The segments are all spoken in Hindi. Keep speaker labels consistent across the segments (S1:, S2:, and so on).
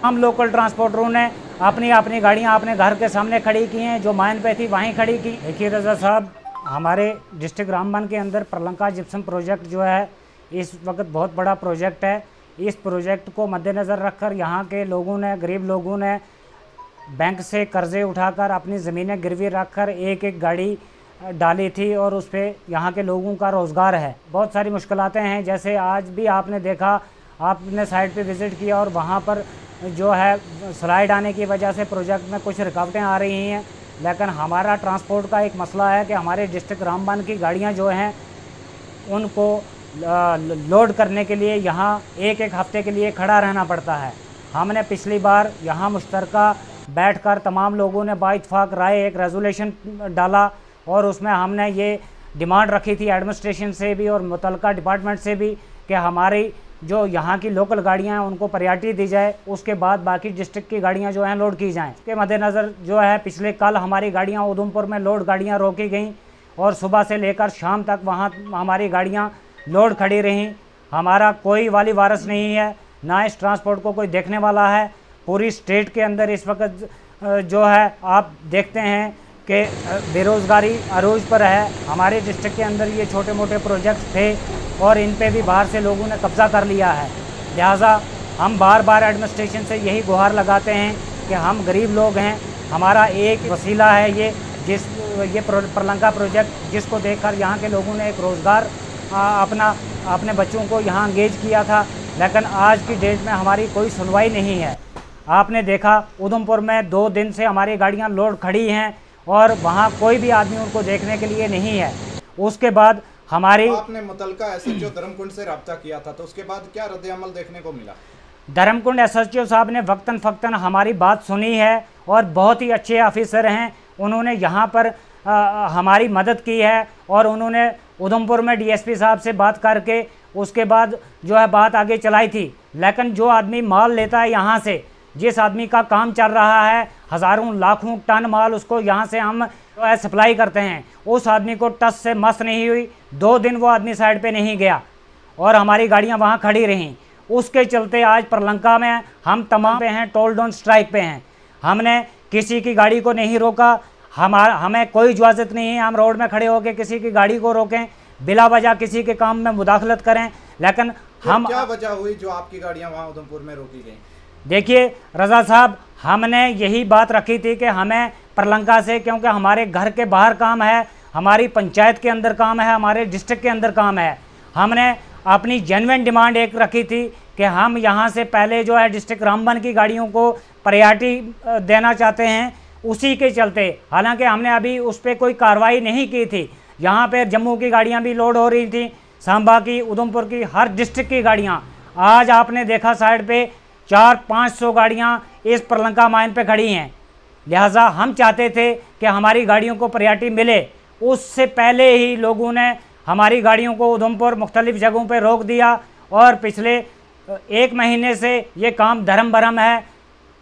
S1: हम लोकल ट्रांसपोर्टरों ने अपनी अपनी गाड़ियां अपने घर के सामने खड़ी की हैं, जो माइन पे थी वहीं खड़ी की। देखिए रजा साहब, हमारे डिस्ट्रिक्ट रामबन के अंदर प्रलंका जिप्सम प्रोजेक्ट जो है इस वक्त बहुत बड़ा प्रोजेक्ट है। इस प्रोजेक्ट को मद्देनज़र रखकर यहाँ के लोगों ने, गरीब लोगों ने बैंक से कर्ज़े उठाकर अपनी ज़मीनें गिरवी रखकर एक एक गाड़ी डाली थी और उस पर यहाँ के लोगों का रोज़गार है। बहुत सारी मुश्किलातें हैं, जैसे आज भी आपने देखा, आपने साइट पे विज़िट किया और वहाँ पर जो है स्लाइड आने की वजह से प्रोजेक्ट में कुछ रुकावटें आ रही हैं। लेकिन हमारा ट्रांसपोर्ट का एक मसला है कि हमारे डिस्ट्रिक्ट रामबन की गाड़ियाँ जो हैं उनको लोड करने के लिए यहाँ एक एक हफ्ते के लिए खड़ा रहना पड़ता है। हमने पिछली बार यहाँ मुश्तरका बैठकर तमाम लोगों ने बाइत्तेफाक राय एक रेजोल्यूशन डाला और उसमें हमने ये डिमांड रखी थी एडमिनिस्ट्रेशन से भी और मुतल्लिका डिपार्टमेंट से भी कि हमारी जो यहाँ की लोकल गाड़ियाँ हैं उनको प्रायोरिटी दी जाए, उसके बाद बाकी डिस्ट्रिक्ट की गाड़ियाँ जो हैं लोड की जाएँ। इसके मद्देनज़र जो है पिछले कल हमारी गाड़ियाँ उधमपुर में लोड गाड़ियाँ रोकी गईं और सुबह से लेकर शाम तक वहाँ हमारी गाड़ियाँ लोड खड़ी रहीं। हमारा कोई वाली वारस नहीं है, ना इस ट्रांसपोर्ट को कोई देखने वाला है। पूरी स्टेट के अंदर इस वक्त जो है आप देखते हैं कि बेरोज़गारी अरूज पर है। हमारे डिस्ट्रिक्ट के अंदर ये छोटे मोटे प्रोजेक्ट थे और इन पे भी बाहर से लोगों ने कब्ज़ा कर लिया है। लिहाजा हम बार बार एडमिनिस्ट्रेशन से यही गुहार लगाते हैं कि हम गरीब लोग हैं, हमारा एक वसीला है ये प्रलंका प्रोजेक्ट, जिसको देखकर यहाँ के लोगों ने एक रोज़गार अपने बच्चों को यहाँ इंगेज किया था। लेकिन आज की डेट में हमारी कोई सुनवाई नहीं है। आपने देखा उधमपुर में 2 दिन से हमारी गाड़ियाँ लोड खड़ी हैं और वहाँ कोई भी आदमी उनको देखने के लिए नहीं है। उसके बाद हमारी
S2: आपने मुतल्लिका एसएचओ धर्मकुंड से रब्ता किया था, तो उसके बाद क्या रद्द-ए-अमल देखने को मिला?
S1: धर्मकुंड एसएचओ साहब ने वक्तन फ़क्तन हमारी बात सुनी है और बहुत ही अच्छे ऑफिसर हैं। उन्होंने यहाँ पर हमारी मदद की है और उन्होंने उधमपुर में डीएसपी साहब से बात करके उसके बाद जो है बात आगे चलाई थी। लेकिन जो आदमी माल लेता है यहाँ से, जिस आदमी का काम चल रहा है, हज़ारों लाखों टन माल उसको यहाँ से हम जो है सप्लाई करते हैं, उस आदमी को टस से मस नहीं हुई। 2 दिन वो आदमी साइड पे नहीं गया और हमारी गाड़ियाँ वहाँ खड़ी रहीं। उसके चलते आज प्रलंका में हम तमाम पे हैं, टोल डाउन स्ट्राइक पे हैं। हमने किसी की गाड़ी को नहीं रोका, हमें कोई इजाज़त नहीं है हम रोड में खड़े होकर किसी की गाड़ी को रोकें, बिला वजह किसी के काम में मुदाखलत करें। लेकिन हम
S2: क्या वजह हुई जो आपकी गाड़ियाँ वहाँ उधमपुर में रोकी गई?
S1: देखिए रज़ा साहब, हमने यही बात रखी थी कि हमें प्रलंका से, क्योंकि हमारे घर के बाहर काम है, हमारी पंचायत के अंदर काम है, हमारे डिस्ट्रिक्ट के अंदर काम है। हमने अपनी जेन्युइन डिमांड एक रखी थी कि हम यहाँ से पहले जो है डिस्ट्रिक्ट रामबन की गाड़ियों को प्रायोरिटी देना चाहते हैं। उसी के चलते, हालांकि हमने अभी उस पर कोई कार्रवाई नहीं की थी। यहाँ पर जम्मू की गाड़ियाँ भी लोड हो रही थी, सांबा की, उधमपुर की, हर डिस्ट्रिक्ट की गाड़ियाँ। आज आपने देखा साइड पे 400-500 गाड़ियाँ इस प्रलंका माइन पे खड़ी हैं। लिहाजा हम चाहते थे कि हमारी गाड़ियों को प्रायोरिटी मिले। उससे पहले ही लोगों ने हमारी गाड़ियों को उधमपुर मुख्तलिफ़ जगहों पे रोक दिया और पिछले 1 महीने से ये काम धर्म भरम है।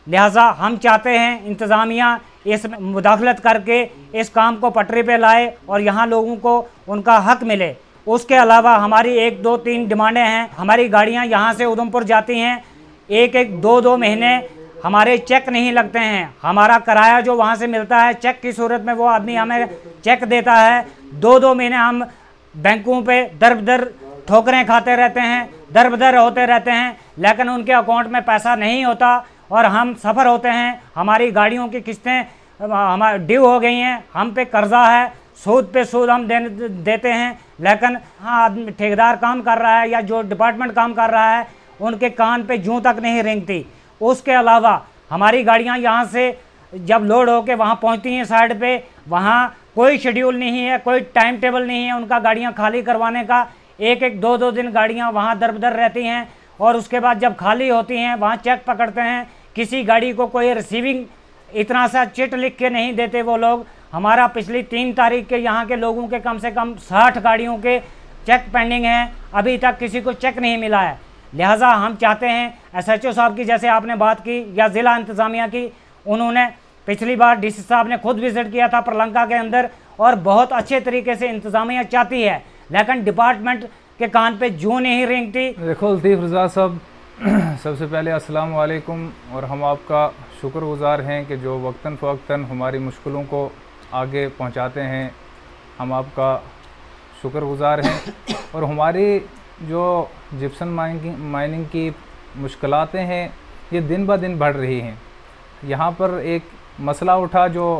S1: लिहाजा हम चाहते हैं इंतज़ामिया इस मुदाखलत करके इस काम को पटरी पे लाए और यहाँ लोगों को उनका हक मिले। उसके अलावा हमारी 1, 2, 3 डिमांडें हैं। हमारी गाड़ियाँ यहाँ से उधमपुर जाती हैं, 1-1, 2-2 महीने हमारे चेक नहीं लगते हैं। हमारा किराया जो वहाँ से मिलता है चेक की सूरत में, वो आदमी हमें चेक देता है। 2-2 महीने हम बैंकों पे दर बदर ठोकरें खाते रहते हैं, दर बदर होते रहते हैं, लेकिन उनके अकाउंट में पैसा नहीं होता और हम सफ़र होते हैं। हमारी गाड़ियों की किस्तें हमारे ड्यू हो गई हैं, हम पे कर्जा है, सूद पे सूद हम देते हैं। लेकिन हाँ, आदमी ठेकेदार काम कर रहा है या जो डिपार्टमेंट काम कर रहा है, उनके कान पे जूं तक नहीं रेंगती। उसके अलावा हमारी गाड़ियां यहाँ से जब लोड होके वहाँ पहुँचती हैं साइड पे, वहाँ कोई शेड्यूल नहीं है, कोई टाइम टेबल नहीं है उनका गाड़ियाँ खाली करवाने का। 1-1, 2-2 दिन गाड़ियाँ वहाँ दर बदर रहती हैं और उसके बाद जब खाली होती हैं वहाँ चेक पकड़ते हैं। किसी गाड़ी को कोई रिसीविंग इतना सा चिट लिख के नहीं देते वो लोग। हमारा पिछली 3 तारीख के यहाँ के लोगों के कम से कम 60 गाड़ियों के चेक पेंडिंग हैं, अभी तक किसी को चेक नहीं मिला है। लिहाजा हम चाहते हैं एसएचओ साहब की जैसे आपने बात की या ज़िला इंतज़ामिया की, उन्होंने पिछली बार डीसी साहब ने खुद विज़िट किया था प्रलंका के अंदर और बहुत अच्छे तरीके से इंतज़ामिया चाहती है, लेकिन डिपार्टमेंट के कान पे जूं नहीं रेंगती।
S3: देखो लतीफ़ रज़ा साहब, सबसे पहले अस्सलाम वालेकुम, और हम आपका शुक्रगुज़ार हैं कि जो वक्तन फ़वक्तन हमारी मुश्किलों को आगे पहुंचाते हैं। हम आपका शुक्रगुज़ार हैं। और हमारी जो जिप्सम माइनिंग की मुश्किलातें हैं ये दिन ब दिन बढ़ रही हैं। यहाँ पर एक मसला उठा जो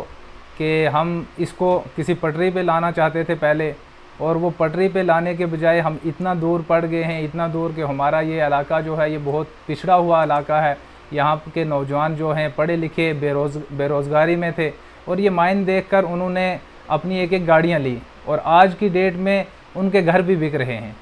S3: कि हम इसको किसी पटरी पे लाना चाहते थे पहले, और वो पटरी पे लाने के बजाय हम इतना दूर पड़ गए हैं, इतना दूर कि हमारा ये इलाका जो है ये बहुत पिछड़ा हुआ इलाका है। यहाँ के नौजवान जो हैं पढ़े लिखे बेरोज़गारी में थे, और ये माइन देखकर उन्होंने अपनी एक एक गाड़ियाँ ली, और आज की डेट में उनके घर भी बिक रहे हैं।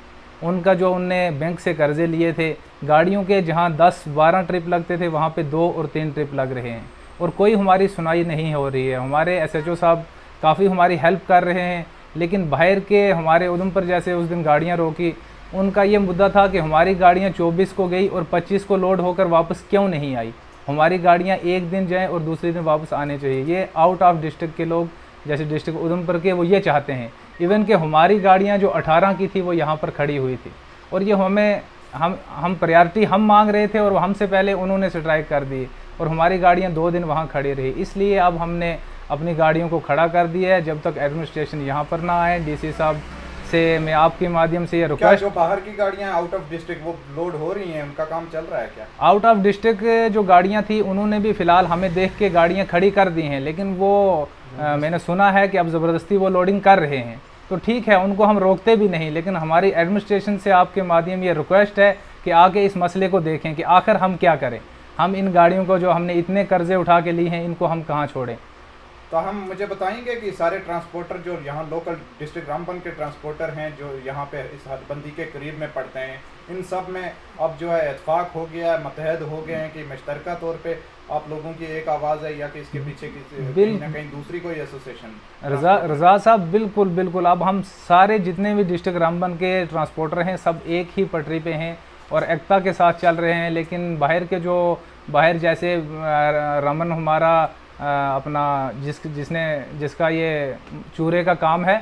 S3: उनका जो उनने बैंक से कर्ज़े लिए थे, गाड़ियों के जहाँ 10-12 ट्रिप लगते थे वहाँ पे 2 और 3 ट्रिप लग रहे हैं, और कोई हमारी सुनाई नहीं हो रही है। हमारे SHO साहब काफ़ी हमारी हेल्प कर रहे हैं, लेकिन बाहर के हमारे उधमपुर जैसे उस दिन गाड़ियाँ रोकी, उनका ये मुद्दा था कि हमारी गाड़ियाँ 24 को गई और 25 को लोड होकर वापस क्यों नहीं आई। हमारी गाड़ियाँ एक दिन जाएँ और दूसरे दिन वापस आने चाहिए। ये आउट ऑफ डिस्ट्रिक्ट के लोग, जैसे डिस्ट्रिक्ट उधमपुर के, वो ये चाहते हैं। इवन कि हमारी गाड़ियाँ जो 18 की थी वो यहाँ पर खड़ी हुई थी, और ये हम प्रायोरिटी हम मांग रहे थे, और हमसे पहले उन्होंने स्ट्राइक कर दी, और हमारी गाड़ियाँ 2 दिन वहाँ खड़ी रही। इसलिए अब हमने अपनी गाड़ियों को खड़ा कर दिया है जब तक एडमिनिस्ट्रेशन यहाँ पर ना आए। DC साहब से मैं आपके माध्यम से ये रिक्वेस्ट,
S2: जो बाहर की गाड़ियाँ आउट ऑफ डिस्ट्रिक्ट वो लोड हो रही हैं, उनका काम चल रहा है क्या?
S3: आउट ऑफ डिस्ट्रिक्ट जो गाड़ियाँ थी उन्होंने भी फ़िलहाल हमें देख के गाड़ियाँ खड़ी कर दी हैं, लेकिन वो मैंने सुना है कि अब ज़बरदस्ती वो लोडिंग कर रहे हैं। तो ठीक है, उनको हम रोकते भी नहीं, लेकिन हमारी एडमिनिस्ट्रेशन से आपके माध्यम ये रिक्वेस्ट है कि आके इस मसले को देखें कि आखिर हम क्या करें। हम इन गाड़ियों को जो हमने इतने कर्जे उठा के लिए हैं, इनको हम कहाँ छोड़ें।
S2: तो हम मुझे बताएंगे कि सारे ट्रांसपोर्टर जो यहाँ लोकल डिस्ट्रिक्ट रामबन के ट्रांसपोर्टर हैं जो यहाँ पे इस हदबंदी के करीब में पड़ते हैं, इन सब में अब जो है इत्फाक हो गया है, मुत्तहद हो गए हैं कि मुश्तरका तौर पे आप लोगों की एक आवाज़ है, या कि इसके पीछे कहीं ना कहीं दूसरी कोई एसोसिएशन?
S3: रज़ा साहब, बिल्कुल बिल्कुल। अब हम सारे जितने भी डिस्ट्रिक्ट रामबन के ट्रांसपोर्टर हैं सब एक ही पटरी पे हैं और एकता के साथ चल रहे हैं। लेकिन बाहर जैसे रमन हमारा अपना जिसका ये चूरे का काम है,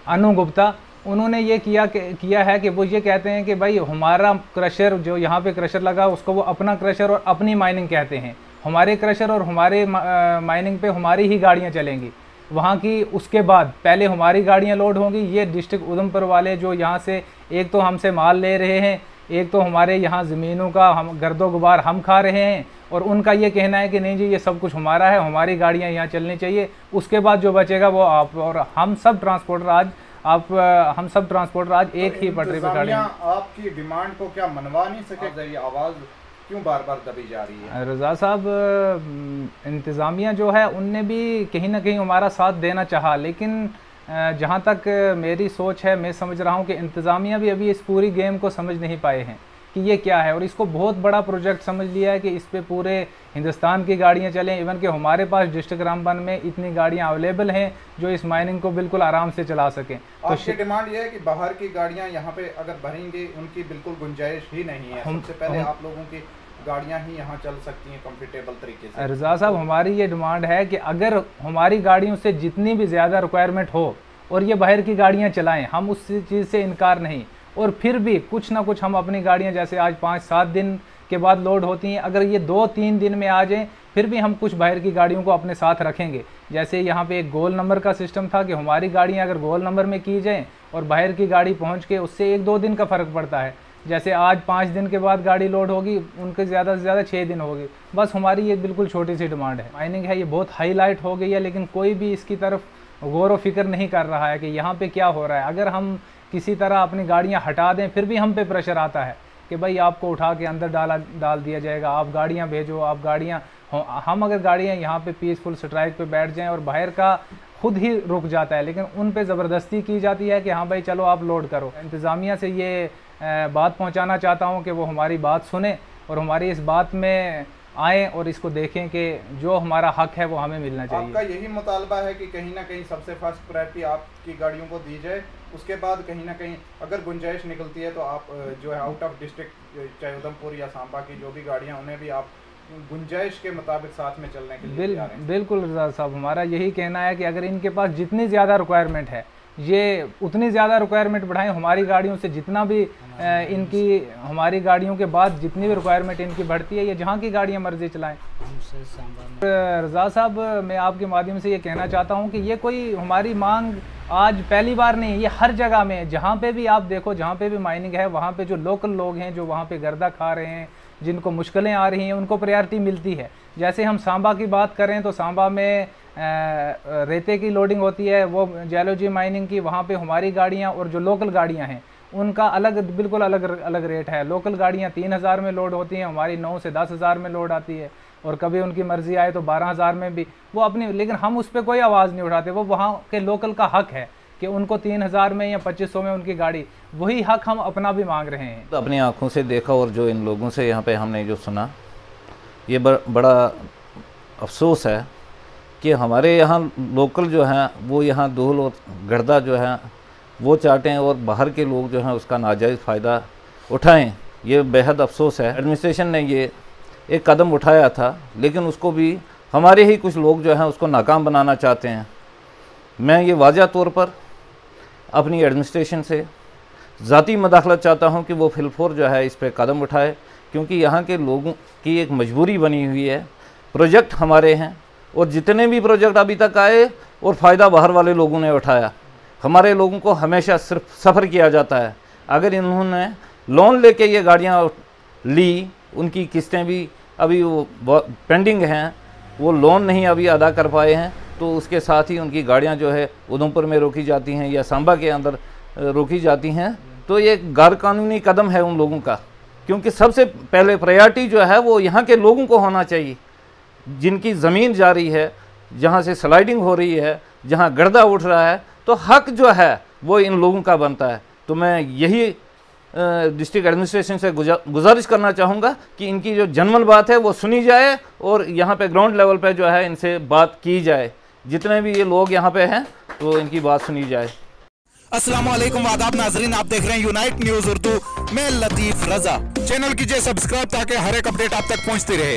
S3: अनु गुप्ता, उन्होंने ये किया है कि वो ये कहते हैं कि भाई हमारा क्रशर जो यहाँ पे क्रशर लगा उसको वो अपना क्रशर और अपनी माइनिंग कहते हैं। हमारे क्रशर और हमारे माइनिंग पे हमारी ही गाड़ियाँ चलेंगी वहाँ की। उसके बाद पहले हमारी गाड़ियाँ लोड होंगी। ये डिस्ट्रिक्ट उधमपुर वाले जो यहाँ से एक तो हमसे माल ले रहे हैं, एक तो हमारे यहाँ ज़मीनों का हम गर्दो गुबार हम खा रहे हैं, और उनका ये कहना है कि नहीं जी ये सब कुछ हमारा है, हमारी गाड़ियाँ यहाँ चलनी चाहिए, उसके बाद जो बचेगा वो आप। और हम सब ट्रांसपोर्टर आज एक ही पटरी पर खड़े हैं।
S2: आपकी डिमांड को क्या मनवा नहीं सके? ये आवाज़ क्यों बार बार दबी जा रही है?
S3: रज़ा साहब, इंतज़ामिया जो है उनने भी कहीं ना कहीं हमारा साथ देना चाहा, लेकिन जहाँ तक मेरी सोच है, मैं समझ रहा हूँ कि इंतज़ामिया भी अभी इस पूरी गेम को समझ नहीं पाए हैं कि ये क्या है, और इसको बहुत बड़ा प्रोजेक्ट समझ लिया है कि इस पे पूरे हिंदुस्तान की गाड़ियाँ चलें। इवन कि हमारे पास डिस्ट्रिक्ट रामबन में इतनी गाड़ियाँ अवेलेबल हैं जो इस माइनिंग को बिल्कुल आराम से चला सकें। तो
S2: आपकी डिमांड ये है कि बाहर की गाड़ियाँ यहाँ पे अगर भरेंगे उनकी बिल्कुल गुंजाइश ही नहीं है। सबसे पहले आप लोगों की गाड़ियाँ ही यहाँ चल सकती हैं कंफर्टेबल तरीके से।
S3: रज़ा साहब, हमारी ये डिमांड है कि अगर हमारी गाड़ियों से जितनी भी ज़्यादा रिक्वायरमेंट हो और ये बाहर की गाड़ियाँ चलाएं, हम उस चीज़ से इनकार नहीं, और फिर भी कुछ ना कुछ हम अपनी गाड़ियाँ जैसे आज 5-7 दिन के बाद लोड होती हैं, अगर ये 2-3 दिन में आ जाएं फिर भी हम कुछ बाहर की गाड़ियों को अपने साथ रखेंगे। जैसे यहाँ पे एक गोल नंबर का सिस्टम था कि हमारी गाड़ियाँ अगर गोल नंबर में की जाएँ और बाहर की गाड़ी पहुँच के उससे 1-2 दिन का फ़र्क पड़ता है। जैसे आज 5 दिन के बाद गाड़ी लोड होगी, उनके ज़्यादा से ज़्यादा 6 दिन होगी। बस हमारी ये बिल्कुल छोटी सी डिमांड है। माइनिंग है ये बहुत हाईलाइट हो गई है, लेकिन कोई भी इसकी तरफ गौर व फिक्र नहीं कर रहा है कि यहाँ पे क्या हो रहा है। अगर हम किसी तरह अपनी गाड़ियाँ हटा दें फिर भी हम पे प्रेशर आता है कि भाई आपको उठा के अंदर डाल दिया जाएगा, आप गाड़ियाँ भेजो, आप गाड़ियाँ। हम अगर गाड़ियाँ यहाँ पे पीसफुल स्ट्राइक पे बैठ जाएं और बाहर का खुद ही रुक जाता है, लेकिन उन पे ज़बरदस्ती की जाती है कि हाँ भाई चलो आप लोड करो। इंतज़ामिया से ये बात पहुँचाना चाहता हूँ कि वो हमारी बात सुने और हमारी इस बात में आएँ और इसको देखें कि जो हमारा हक है वो हमें मिलना चाहिए।
S2: आपका यही मुतालबा है कि कहीं ना कहीं सबसे फर्स्ट प्रायोरिटी आपकी गाड़ियों को दी जाए, उसके बाद कहीं ना कहीं अगर गुंजाइश निकलती है तो आप जो है आउट ऑफ डिस्ट्रिक्ट चाहे उधमपुर या सांबा की जो भी गाड़ियाँ उन्हें भी आप गुंजाइश के मुताबिक साथ में चलने के लिए
S3: बिल्कुल रज़ा साहब, हमारा यही कहना है कि अगर इनके पास जितनी ज़्यादा रिक्वायरमेंट है ये उतनी ज़्यादा रिक्वायरमेंट बढ़ाएं हमारी गाड़ियों से, जितना भी इनकी हमारी गाड़ियों के बाद जितनी भी रिक्वायरमेंट इनकी बढ़ती है, ये जहाँ की गाड़ियाँ मर्जी चलाएं। रज़ा साहब, मैं आपके माध्यम से ये कहना चाहता हूँ कि ये कोई हमारी मांग आज पहली बार नहीं है, ये हर जगह में है। जहाँ पे भी आप देखो, जहाँ पे भी माइनिंग है, वहाँ पे जो लोकल लोग हैं जो वहाँ पे गर्दा खा रहे हैं, जिनको मुश्किलें आ रही हैं, उनको प्रायोरिटी मिलती है। जैसे हम सांबा की बात करें तो सांबा में रेते की लोडिंग होती है, वो जियोलॉजी माइनिंग की, वहाँ पे हमारी गाड़ियाँ और जो लोकल गाड़ियाँ हैं उनका अलग, बिल्कुल अलग रेट है। लोकल गाड़ियाँ 3000 में लोड होती हैं, हमारी 9 से 10,000 में लोड आती है, और कभी उनकी मर्जी आए तो 12,000 में भी वो अपनी। लेकिन हम उस पर कोई आवाज़ नहीं उठाते, वो वहाँ के लोकल का हक है कि उनको 3000 में या 2500 में उनकी गाड़ी, वही हक हम अपना भी मांग रहे हैं।
S4: तो अपनी आंखों से देखा और जो इन लोगों से यहाँ पे हमने जो सुना, ये बड़ा अफसोस है कि हमारे यहाँ लोकल जो हैं वो यहाँ धूल और गर्दा जो है वो चाटें और बाहर के लोग जो हैं उसका नाजायज़ फ़ायदा उठाएं। ये बेहद अफसोस है। एडमिनिस्ट्रेशन ने ये एक कदम उठाया था, लेकिन उसको भी हमारे ही कुछ लोग जो हैं उसको नाकाम बनाना चाहते हैं। मैं ये वाज़ह तौर पर अपनी एडमिनिस्ट्रेशन से ज़ाती मदाखलत चाहता हूँ कि वो फिलफोर जो है इस पर कदम उठाए, क्योंकि यहाँ के लोगों की एक मजबूरी बनी हुई है। प्रोजेक्ट हमारे हैं और जितने भी प्रोजेक्ट अभी तक आए और फ़ायदा बाहर वाले लोगों ने उठाया, हमारे लोगों को हमेशा सिर्फ सफ़र किया जाता है। अगर इन्होंने लोन लेके ये गाड़ियाँ ली, उनकी किस्तें भी अभी वो पेंडिंग हैं, वो लोन नहीं अभी अदा कर पाए हैं, तो उसके साथ ही उनकी गाड़ियाँ जो है उधमपुर में रोकी जाती हैं या सांबा के अंदर रोकी जाती हैं। तो ये गैर कानूनी कदम है उन लोगों का, क्योंकि सबसे पहले प्रायोरिटी जो है वो यहाँ के लोगों को होना चाहिए, जिनकी ज़मीन जा रही है, जहाँ से स्लाइडिंग हो रही है, जहाँ गर्दा उठ रहा है, तो हक जो है वो इन लोगों का बनता है। तो मैं यही डिस्ट्रिक्ट एडमिनिस्ट्रेशन से गुजारिश करना चाहूँगा कि इनकी जो जनमन बात है वो सुनी जाए और यहाँ पे ग्राउंड लेवल पे जो है इनसे बात की जाए। जितने भी ये लोग यहाँ पे हैं तो इनकी बात सुनी जाए।
S5: अस्सलाम वालेकुम, आदाब नाजरीन, आप देख रहे हैं यूनाइट न्यूज उर्दू। मैं लतीफ रजा। चैनल कीजिए सब्सक्राइब ताकि हर एक अपडेट आप तक पहुँचती रहे।